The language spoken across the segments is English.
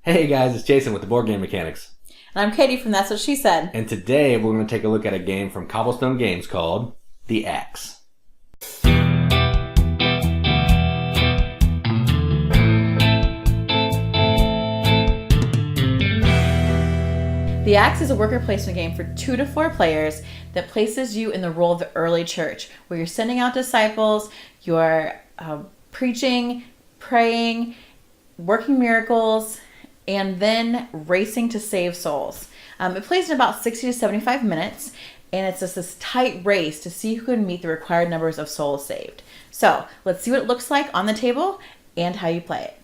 Hey guys, it's Jason with the Boardgame Mechanics. And I'm Katie from That's What She Said. And today we're going to take a look at a game from Cobblestone Games called The Axe. The Axe is a worker placement game for 2 to 4 players that places you in the role of the early church, where you're sending out disciples, you're preaching, praying, working miracles, and then racing to save souls. It plays in about 60 to 75 minutes, and it's just this tight race to see who can meet the required numbers of souls saved. So let's see what it looks like on the table and how you play it.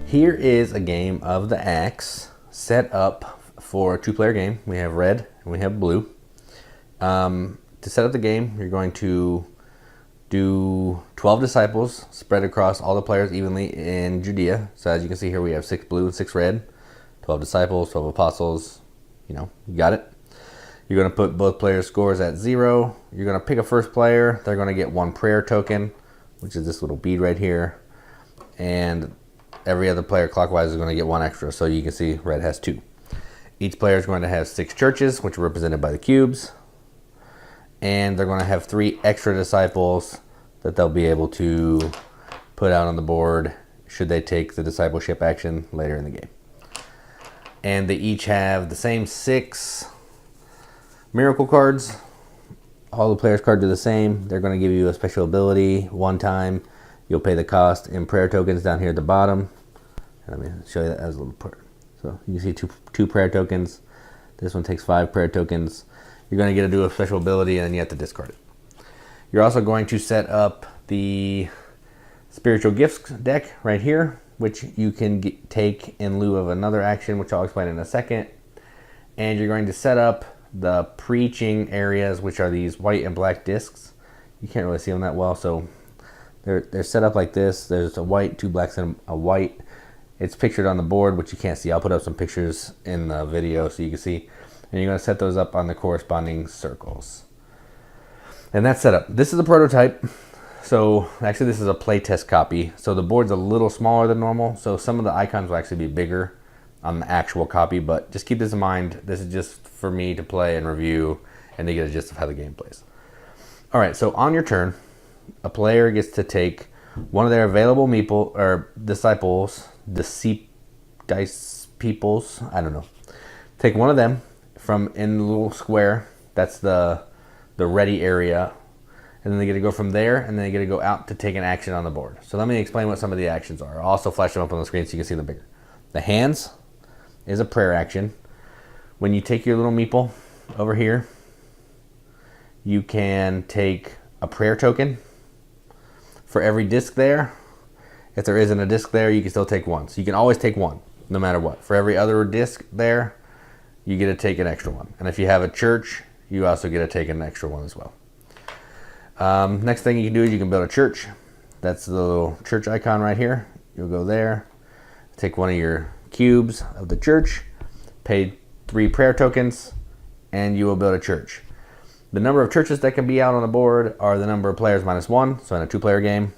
Here is a game of The Axe set up for a 2-player game. We have red and we have blue. To set up the game, you're going to do 12 disciples spread across all the players evenly in Judea. So as you can see here, we have 6 blue and 6 red. 12 disciples, 12 apostles. You got it. You're going to put both players' scores at 0. You're going to pick a first player. They're going to get 1 prayer token, which is this little bead right here. And every other player clockwise is going to get 1 extra. So you can see red has 2. Each player is going to have 6 churches, which are represented by the cubes. And they're going to have 3 extra disciples that they'll be able to put out on the board should they take the discipleship action later in the game. And they each have the same 6 miracle cards. All the players' cards are the same. They're going to give you a special ability one time. You'll pay the cost in prayer tokens down here at the bottom. Let me show you that as a little part. So you can see two prayer tokens. This one takes 5 prayer tokens. You're going to get to do a special ability and then you have to discard it. You're also going to set up the spiritual gifts deck right here, which you can take in lieu of another action, which I'll explain in a second. And you're going to set up the preaching areas, which are these white and black discs. You can't really see them that well, so they're set up like this. There's a white, 2 blacks, and a white. It's pictured on the board, which you can't see. I'll put up some pictures in the video so you can see. And you're going to set those up on the corresponding circles. And that's set up. This is a prototype. So actually this is a playtest copy. So the board's a little smaller than normal. So some of the icons will actually be bigger on the actual copy. But just keep this in mind. This is just for me to play and review and to get a gist of how the game plays. All right, so on your turn, a player gets to take one of their available disciples, I don't know. Take one of them from in the little square. That's the ready area. And then they get to go from there, and then they get to go out to take an action on the board. So let me explain what some of the actions are. I'll also flash them up on the screen so you can see them bigger. The hands is a prayer action. When you take your little meeple over here, you can take a prayer token. For every disc there, if there isn't a disc there, you can still take 1. So you can always take 1, no matter what. For every other disc there, you get to take an extra 1. And if you have a church, you also get to take an extra 1 as well. Next thing you can do is you can build a church. That's the little church icon right here. You'll go there, take one of your cubes of the church, pay 3 prayer tokens, and you will build a church. The number of churches that can be out on the board are the number of players minus 1. So in a 2-player game,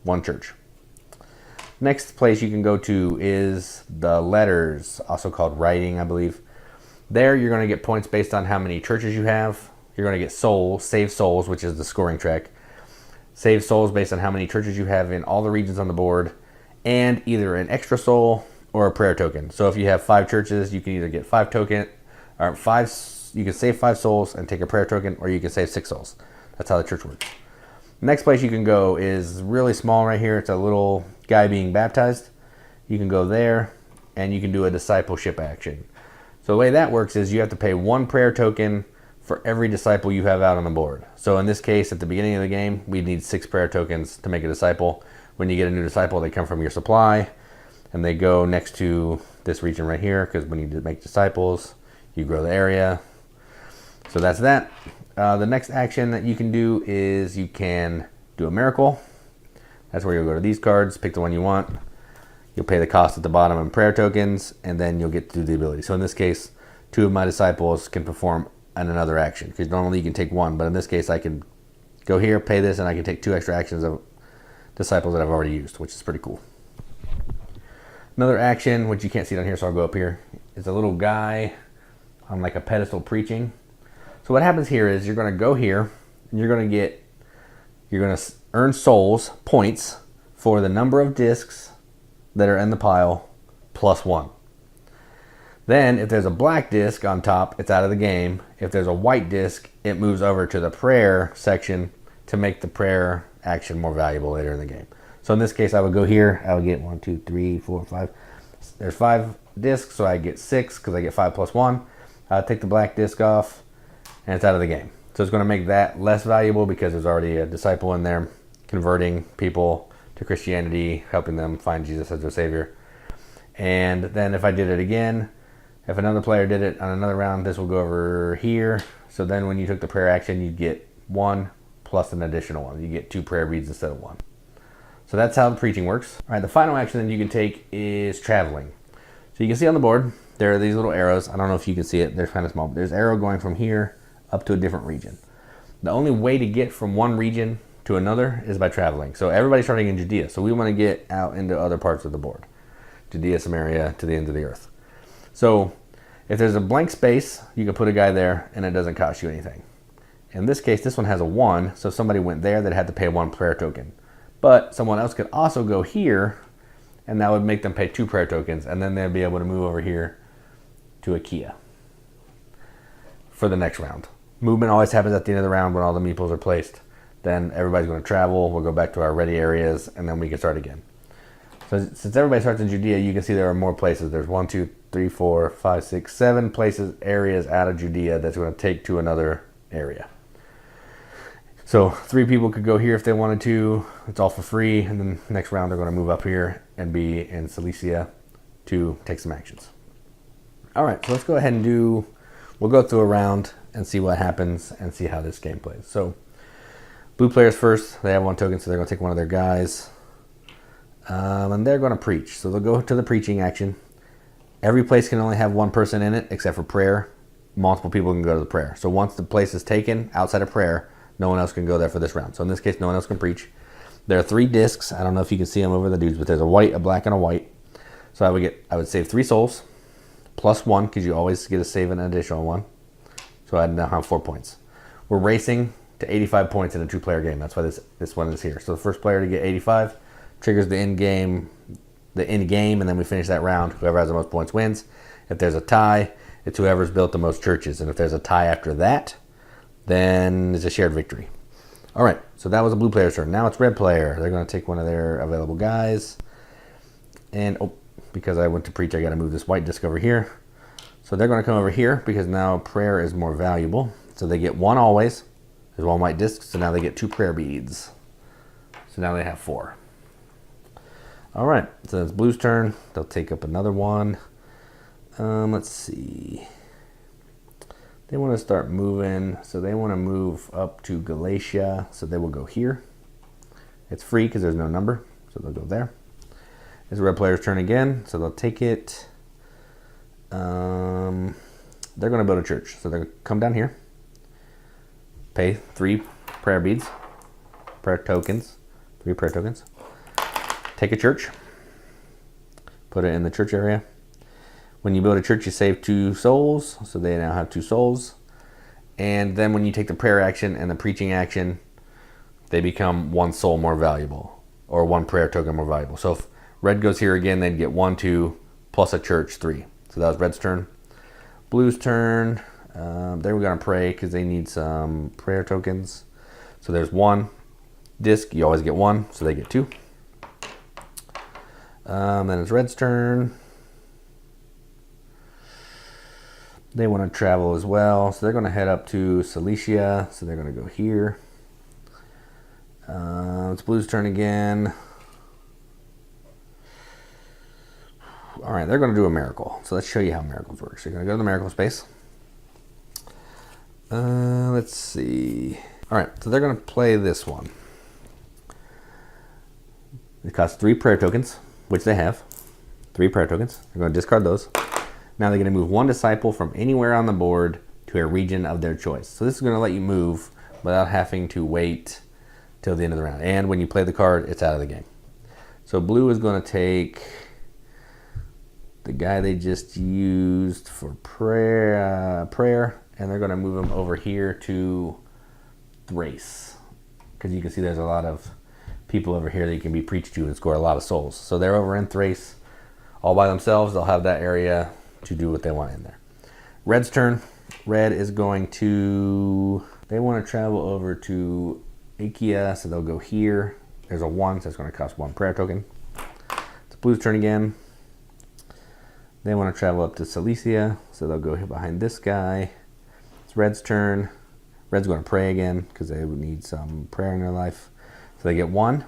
1 church. Next place you can go to is the letters, also called writing, I believe. There you're going to get points based on how many churches you have. You're going to get souls, save souls, which is the scoring track. Save souls based on how many churches you have in all the regions on the board, and either an extra soul or a prayer token. So if you have 5 churches, you can either get 5 token or 5. You can save 5 souls and take a prayer token, or you can save 6 souls. That's how the church works. Next place you can go is really small right here. It's a little guy being baptized. You can go there, and you can do a discipleship action. So the way that works is you have to pay 1 prayer token for every disciple you have out on the board. So in this case, at the beginning of the game, we need 6 prayer tokens to make a disciple. When you get a new disciple, they come from your supply, and they go next to this region right here, because when you make disciples, you grow the area. So that's that. The next action that you can do is you can do a miracle. That's where you'll go to these cards, pick the one you want. You'll pay the cost at the bottom in prayer tokens, and then you'll get to do the ability. So in this case, 2 of my disciples can perform on another action, because normally you can take 1, but in this case I can go here, pay this, and I can take 2 extra actions disciples that I've already used, which is pretty cool. Another action, which you can't see down here, so I'll go up here, is a little guy on like a pedestal preaching. So what happens here is you're going to go here, and you're going to earn souls, points, for the number of discs that are in the pile, +1. Then, if there's a black disc on top, it's out of the game. If there's a white disc, it moves over to the prayer section to make the prayer action more valuable later in the game. So in this case, I would go here. I would get 1, 2, 3, 4, 5. There's 5 discs, so I get 6 because I get 5 + 1. I'll take the black disc off, and it's out of the game. So it's going to make that less valuable because there's already a disciple in there converting people to Christianity, helping them find Jesus as their Savior. And then if I did it again, if another player did it on another round, this will go over here. So then when you took the prayer action, you'd get 1 plus an additional 1. You get 2 prayer beads instead of 1. So that's how the preaching works. All right, the final action that you can take is traveling. So you can see on the board, there are these little arrows. I don't know if you can see it. They're kind of small. But there's an arrow going from here up to a different region. The only way to get from one region to another is by traveling. So everybody's starting in Judea. So we want to get out into other parts of the board. Judea, Samaria, to the ends of the earth. So if there's a blank space, you can put a guy there and it doesn't cost you anything. In this case, this one has a 1. So if somebody went there, they'd have to pay 1 prayer token. But someone else could also go here, and that would make them pay 2 prayer tokens, and then they'd be able to move over here to Achaia for the next round. Movement always happens at the end of the round when all the meeples are placed. Then everybody's going to travel. We'll go back to our ready areas, and then we can start again. So since everybody starts in Judea, you can see there are more places. There's 1, 2, 3, 4, 5, 6, 7 places, areas out of Judea that's going to take to another area. So 3 people could go here if they wanted to. It's all for free. And then next round they're going to move up here and be in Cilicia to take some actions. All right, so let's go ahead and we'll go through a round and see what happens and see how this game plays. So blue players first. They have 1 token, so they're going to take one of their guys. And they're going to preach. So they'll go to the preaching action. Every place can only have 1 person in it except for prayer. Multiple people can go to the prayer. So once the place is taken outside of prayer, no one else can go there for this round. So in this case, no one else can preach. There are 3 discs. I don't know if you can see them over the dudes, but there's a white, a black, and a white. So I would save 3 souls plus 1 because you always get to save an additional 1. So I now have 4 points. We're racing to 85 points in a 2-player game. That's why this one is here. So the first player to get 85 triggers the end game, and then we finish that round. Whoever has the most points wins. If there's a tie, it's whoever's built the most churches. And if there's a tie after that, then it's a shared victory. All right, so that was a blue player's turn. Now it's red player. They're going to take one of their available guys. And, because I went to preach, I got to move this white disc over here. So they're going to come over here because now prayer is more valuable. So they get 1 always. There's 1 white disc, so now they get 2 prayer beads. So now they have 4. All right, so it's blue's turn. They'll take up another one. Let's see. They want to start moving, so they want to move up to Galatia, so they will go here. It's free because there's no number, so they'll go there. It's the red player's turn again, so they'll take it. They're going to build a church, so they're going to come down here, pay 3 prayer beads, prayer tokens, 3 prayer tokens. Take a church, put it in the church area. When you build a church, you save 2 souls, so they now have 2 souls. And then when you take the prayer action and the preaching action, they become 1 soul more valuable, or 1 prayer token more valuable. So if red goes here again, they'd get 1, 2, plus a church, 3. So that was red's turn. Blue's turn, they were going to pray because they need some prayer tokens. So there's 1 disc, you always get 1, so they get 2. Then it's red's turn. They want to travel as well, so they're going to head up to Cilicia, so they're going to go here. It's blue's turn again. All right, they're going to do a miracle. So let's show you how miracles work. So you're going to go to the miracle space. Let's see. All right, so they're going to play this one. It costs 3 prayer tokens, which they have. 3 prayer tokens. They're going to discard those. Now they're going to move 1 disciple from anywhere on the board to a region of their choice. So this is going to let you move without having to wait till the end of the round. And when you play the card, it's out of the game. So blue is going to take the guy they just used for prayer, and they're going to move him over here to Thrace, because you can see there's a lot of people over here that you can be preached to and score a lot of souls. So they're over in Thrace all by themselves. They'll have that area to do what they want in there. Red's turn. Red is going to, they want to travel over to Achaia, so they'll go here. There's a 1, so it's going to cost 1 prayer token. It's blue's turn again. They want to travel up to Cilicia, so they'll go here behind this guy. It's red's turn. Red's going to pray again because they would need some prayer in their life. So they get 1.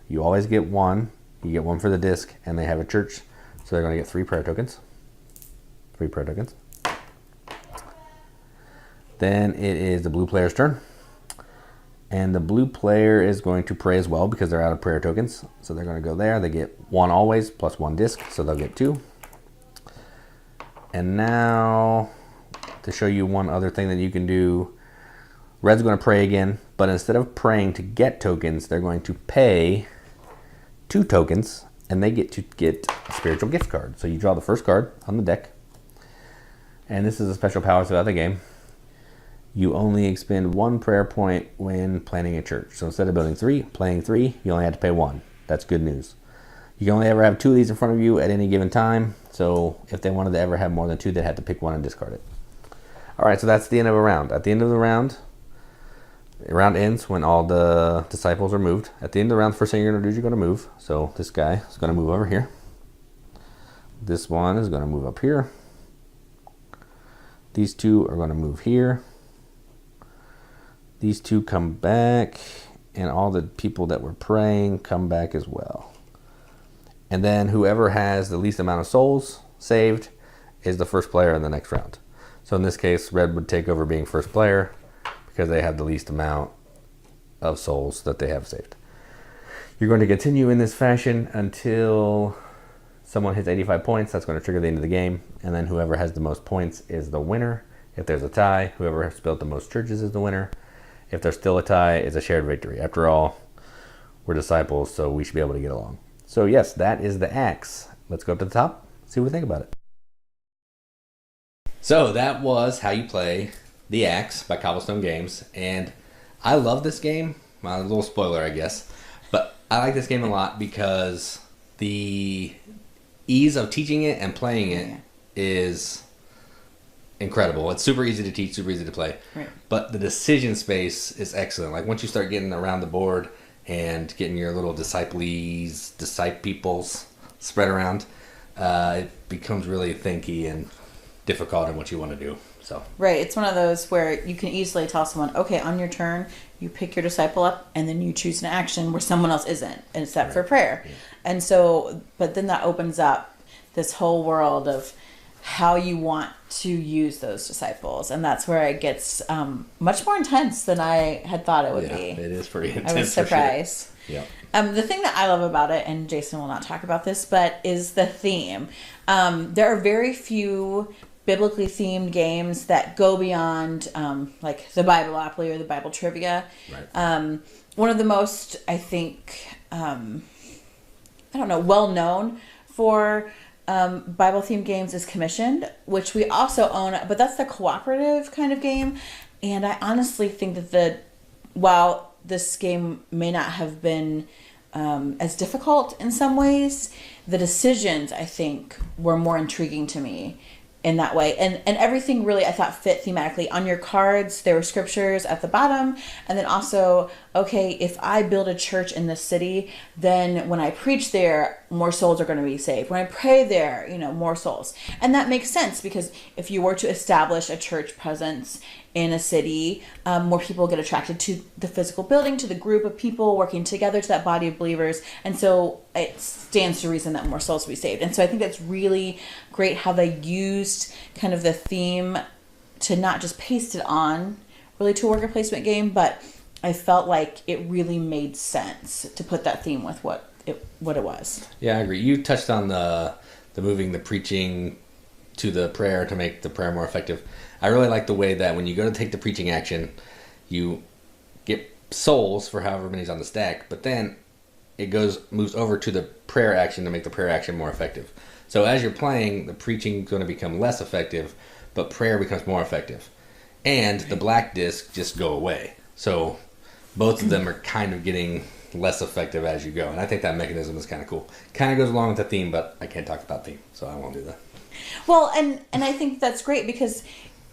You always get 1. You get 1 for the disc, and they have a church, so they're going to get 3 prayer tokens. 3 prayer tokens. Then it is the blue player's turn. And the blue player is going to pray as well because they're out of prayer tokens. So they're going to go there. They get 1 always plus 1 disc, so they'll get 2. And now, to show you one other thing that you can do, red's going to pray again, but instead of praying to get tokens, they're going to pay 2 tokens, and they get to get a spiritual gift card. So you draw the first card on the deck, and this is a special power throughout the game. You only expend 1 prayer point when planning a church. So instead of building 3, playing 3, you only have to pay 1. That's good news. You can only ever have 2 of these in front of you at any given time. So if they wanted to ever have more than 2, they'd have to pick 1 and discard it. All right, so that's the end of a round. At the end of the round ends when all the disciples are moved. At the end of the round, the first thing you're going to do is you're going to move. So this guy is going to move over here. This one is going to move up here. These 2 are going to move here. These 2 come back, and all the people that were praying come back as well. And then whoever has the least amount of souls saved is the first player in the next round. So in this case, red would take over being first player because they have the least amount of souls that they have saved. You're going to continue in this fashion until someone hits 85 points. That's going to trigger the end of the game. And then whoever has the most points is the winner. If there's a tie, whoever has built the most churches is the winner. If there's still a tie, it's a shared victory. After all, we're disciples, so we should be able to get along. So yes, that is the axe. Let's go up to the top, see what we think about it. So that was how you play The Axe by Cobblestone Games. And I love this game. Well, a little spoiler, I guess. But I like this game a lot because the ease of teaching it and playing it is incredible. It's super easy to teach, super easy to play. Right. But the decision space is excellent. Like once you start getting around the board and getting your little disciples spread around, it becomes really thinky and difficult in what you want to do. So right, it's one of those where you can easily tell someone, okay, on your turn, you pick your disciple up, and then you choose an action where someone else isn't, except for prayer. Yeah. And so, but then that opens up this whole world of how you want to use those disciples, and that's where it gets much more intense than I had thought it would be. It is pretty intense. I was surprised. Yeah. The thing that I love about it, and Jason will not talk about this, but is the theme. There are very few biblically themed games that go beyond like the Bibleopoly or the Bible trivia. Right. One of the most, I think, well known for Bible themed games is Commissioned, which we also own, but that's the cooperative kind of game. And I honestly think that while this game may not have been as difficult in some ways, the decisions I think were more intriguing to me in that way, and everything really I thought fit thematically. On your cards there were scriptures at the bottom, and then also, okay, if I build a church in this city, then when I preach there, more souls are going to be saved. When I pray there, more souls. And that makes sense, because if you were to establish a church presence in a city, more people get attracted to the physical building, to the group of people working together, to that body of believers, and so it stands to reason that more souls will be saved. And so I think that's really great how they used kind of the theme to not just paste it on really to a worker placement game, but I felt like it really made sense to put that theme with what it was. Yeah, I agree. You touched on the moving the preaching to the prayer to make the prayer more effective. I really like the way that when you go to take the preaching action, you get souls for however many's on the stack, but then it moves over to the prayer action to make the prayer action more effective. So as you're playing, the preaching is going to become less effective, but prayer becomes more effective. And the black disc just go away. So both of them are kind of getting less effective as you go. And I think that mechanism is kind of cool. Kind of goes along with the theme, but I can't talk about theme, so I won't do that. Well, and I think that's great because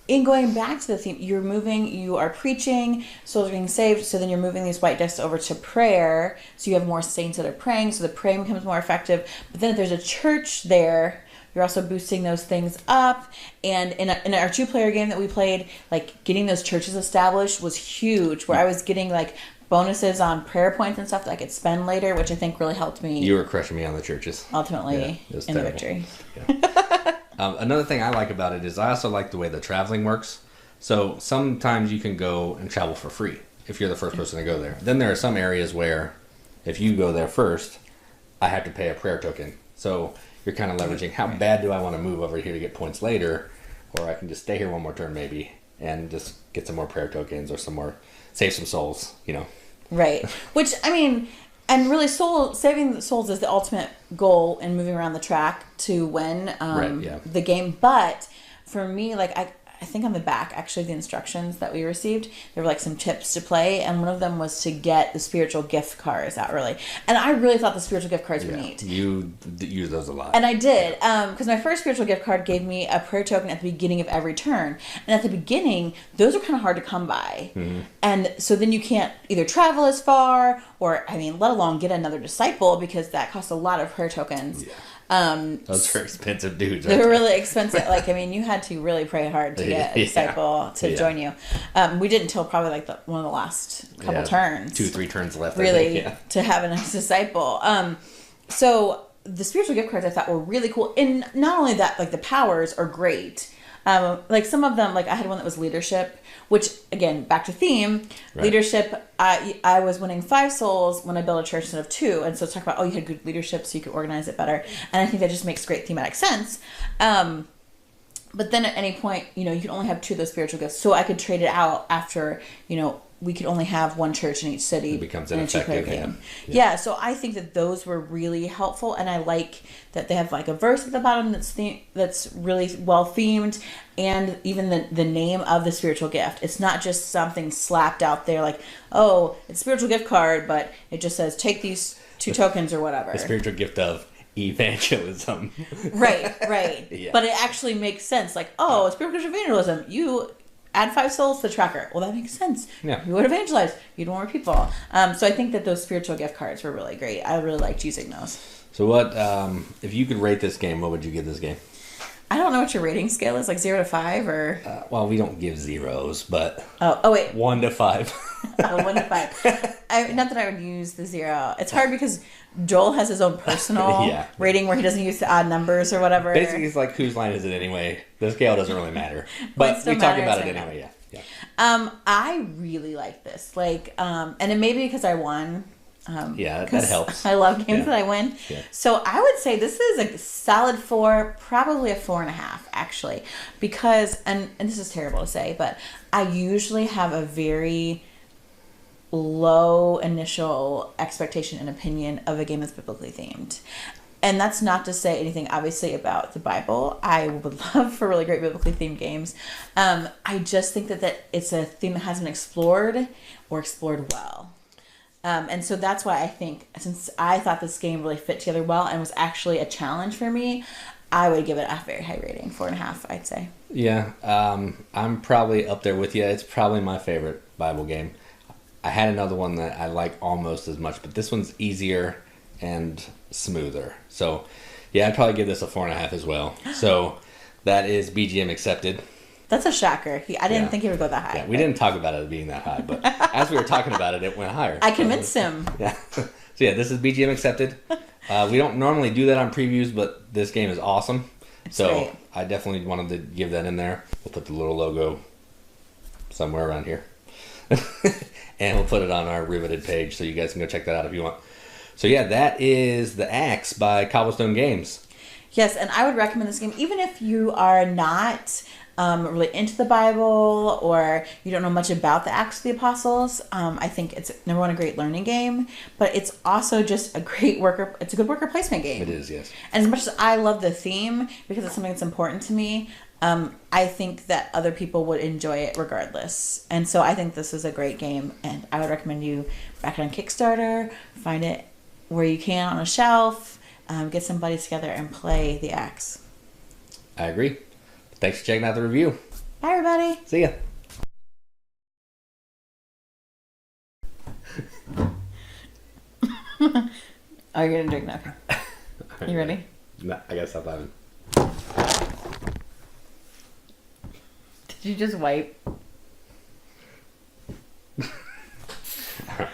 in going back to the theme, you are preaching, souls are being saved, so then you're moving these white discs over to prayer, so you have more saints that are praying, so the praying becomes more effective. But then if there's a church there, you're also boosting those things up. And in our 2-player game that we played, like getting those churches established was huge, where I was getting like bonuses on prayer points and stuff that I could spend later, which I think really helped me. You were crushing me on the churches. Ultimately, in the victory. Yeah. Another thing I like about it is I also like the way the traveling works. So sometimes you can go and travel for free if you're the first person to go there. Then there are some areas where if you go there first, I have to pay a prayer token. So you're kind of leveraging how bad do I want to move over here to get points later, or I can just stay here one more turn maybe and just get some more prayer tokens or save some souls, Right. Which, I mean, and really saving the souls is the ultimate goal in moving around the track to win the game. But for me, like I think on the back, actually, the instructions that we received, there were like some tips to play, and one of them was to get the spiritual gift cards out early. And I really thought the spiritual gift cards were neat. You use those a lot. And I did, because my first spiritual gift card gave me a prayer token at the beginning of every turn. And at the beginning, those are kind of hard to come by. Mm-hmm. And so then you can't either travel as far, or, let alone get another disciple, because that costs a lot of prayer tokens. Yeah. Those are expensive dudes. They're really expensive. You had to really pray hard to get a disciple to join you. We didn't until probably one of the last couple turns. 2-3 turns left. Really, to have a nice disciple. So the spiritual gift cards I thought were really cool. And not only that, the powers are great. Some of them, I had one that was leadership, which, again, back to theme, leadership, I was winning 5 souls when I built a church instead of 2. And so talk about, you had good leadership so you could organize it better. And I think that just makes great thematic sense. But then at any point, you can only have 2 of those spiritual gifts. So I could trade it out after, we could only have 1 church in each city. It becomes an effective game. Yeah, so I think that those were really helpful, and I like that they have a verse at the bottom that's really well themed, and even the name of the spiritual gift. It's not just something slapped out there it's a spiritual gift card, but it just says take these 2 tokens or whatever. The spiritual gift of evangelism. Right. Yeah. But it actually makes sense. Spiritual gift of evangelism. You add 5 souls to the tracker. Well, that makes sense. Yeah. You would evangelize. You'd want more people. So I think that those spiritual gift cards were really great. I really liked using those. So what, if you could rate this game, what would you give this game? I don't know what your rating scale is, 0 to 5 or... well, we don't give zeros, but... Oh, wait. 1 to 5. 1 to 5. Not that I would use the 0. It's hard because Joel has his own personal rating where he doesn't use the odd numbers or whatever. Basically, it's whose line is it anyway? The scale doesn't really matter. But we talk about it anyway, yeah. I really like this. And it may be because I won. That helps. I love games that I win. Yeah. So I would say this is a solid 4, probably a 4.5 actually, because and this is terrible to say, but I usually have a very low initial expectation and opinion of a game that's biblically themed. And that's not to say anything, obviously, about the Bible. I would love for really great biblically themed games. I just think that it's a theme that hasn't explored or explored well. And so that's why I think, since I thought this game really fit together well and was actually a challenge for me, I would give it a very high rating, 4.5, I'd say. Yeah, I'm probably up there with you. It's probably my favorite Bible game. I had another one that I like almost as much, but this one's easier and smoother. So, yeah, I'd probably give this a 4.5 as well. So, that is BGM accepted. That's a shocker. I didn't think he would go that high. Yeah, we didn't talk about it being that high, but as we were talking about it, it went higher. I convinced him. Yeah. So, yeah, this is BGM accepted. We don't normally do that on previews, but this game is awesome. So, great. I definitely wanted to give that in there. We'll put the little logo somewhere around here. And we'll put it on our Riveted page so you guys can go check that out if you want. So, yeah, that is The Axe by Cobblestone Games. Yes, and I would recommend this game even if you are not really into the Bible or you don't know much about the Acts of the Apostles. I think it's number one, a great learning game, but it's also just a great it's a good worker placement game. It is, yes. And as much as I love the theme because it's something that's important to me, I think that other people would enjoy it regardless. And so I think this is a great game, and I would recommend you back it on Kickstarter, find it where you can on a shelf, get some buddies together and play the Axe. I agree. Thanks for checking out the review. Bye, everybody. See ya. Oh, you're gonna drink now. Okay. You ready? No, I gotta stop laughing. Did you just wipe? All right.